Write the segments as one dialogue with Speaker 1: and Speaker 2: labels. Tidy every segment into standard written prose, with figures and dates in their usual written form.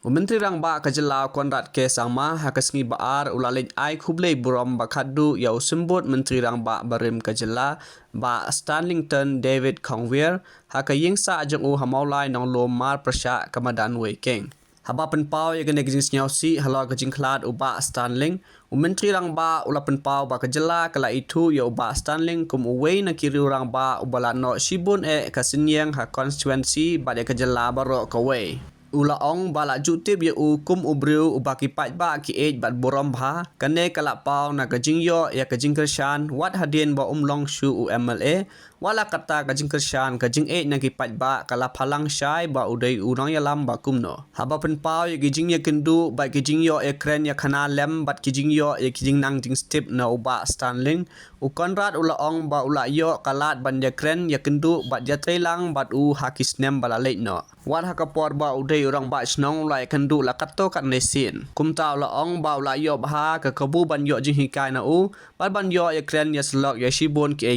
Speaker 1: Myntri Rangbah Kajala Konrad ke Sangma Hakasngi Baar Ulalej Ai Khublei Burom Khatduh Yau Simbut Myntri Rangbah Barim Kajala Ba Stanlington David Khongwir Hakaying Sa Ajeng U Hamaulai Nong Lom Mar Prasha Kamadan Wei Keng Haba penpau ya gene gijing nyausi halo gijing khlad uba Stanling Myntri Rangbah ula penpau ba Kajala kala itu ya uba Stanling kum uwei na kiri Rangbah ubala no Shibun kasinyang ha constituency ba de Kajala baro kawei Ula ong bala jutib ya kum ubriu ubaki pat ba ki ej bat Burom bha kane kala pau na gajing yo ya gajing kershan wat hadien ba umlong shu u MLA wala kata gajing kershan gajing ej na ki pat ba kala phalang shai ba udai urang ya lam ba kumno haba pen pau ya gijing ya kendu ba gijing yo ya kren ya khana lem bat gijing yo ya gijing nang jing step na uba Stanling u Konrad ula ong ba ula yo kalat ban ya kren ya kendu bat ya trelang bat u hakis nem bala leit no wat hakapor ba udai orang ba snong lai kandu la katto kat nesin kumta la ong ba la yo bha ka kabu ban yo jing hikai na u ban yo ya kren ya slok ya shibon ki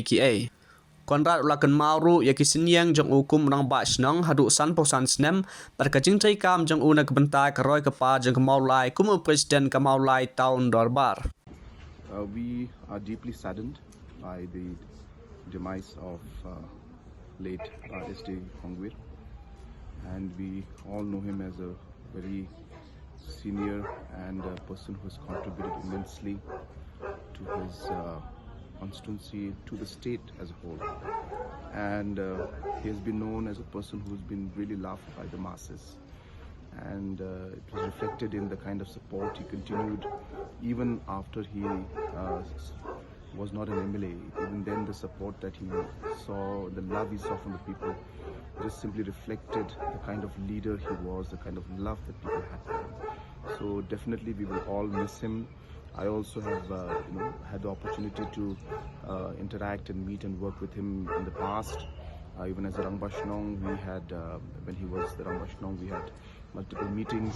Speaker 1: Konrad la kan mauru ya kisinyang jong u kum rang ba snong hadu san po san snem par ka jing trai kam jong u na kbentai ka roi ka pa jong maulai kum president ka maulai town dorbar
Speaker 2: We are deeply saddened by the demise of late SD Khongwir. And we all know him as a very senior and a person who has contributed immensely to his constituency, to the state as a whole. And he has been known as a person who has been really loved by the masses. And it was reflected in the kind of support he continued even after he was not an MLA. Even then the support that he saw, the love he saw from the people just simply reflected the kind of leader he was, the kind of love that people had for him. So definitely we will all miss him. I also have had the opportunity to interact and meet and work with him in the past. Even as a Rangbah we had, when he was the Rangbah we had multiple meetings.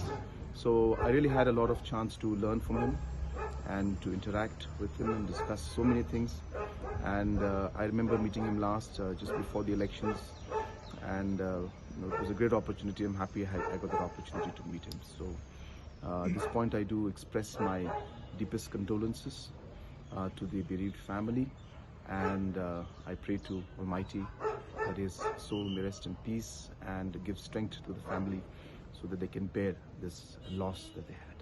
Speaker 2: So I really had a lot of chance to learn from him and to interact with him and discuss so many things. And I remember meeting him last just before the elections, and it was a great opportunity. I'm happy I got that opportunity to meet him. So at this point I do express my deepest condolences to the bereaved family, and I pray to Almighty that his soul may rest in peace and give strength to the family so that they can bear this loss that they have.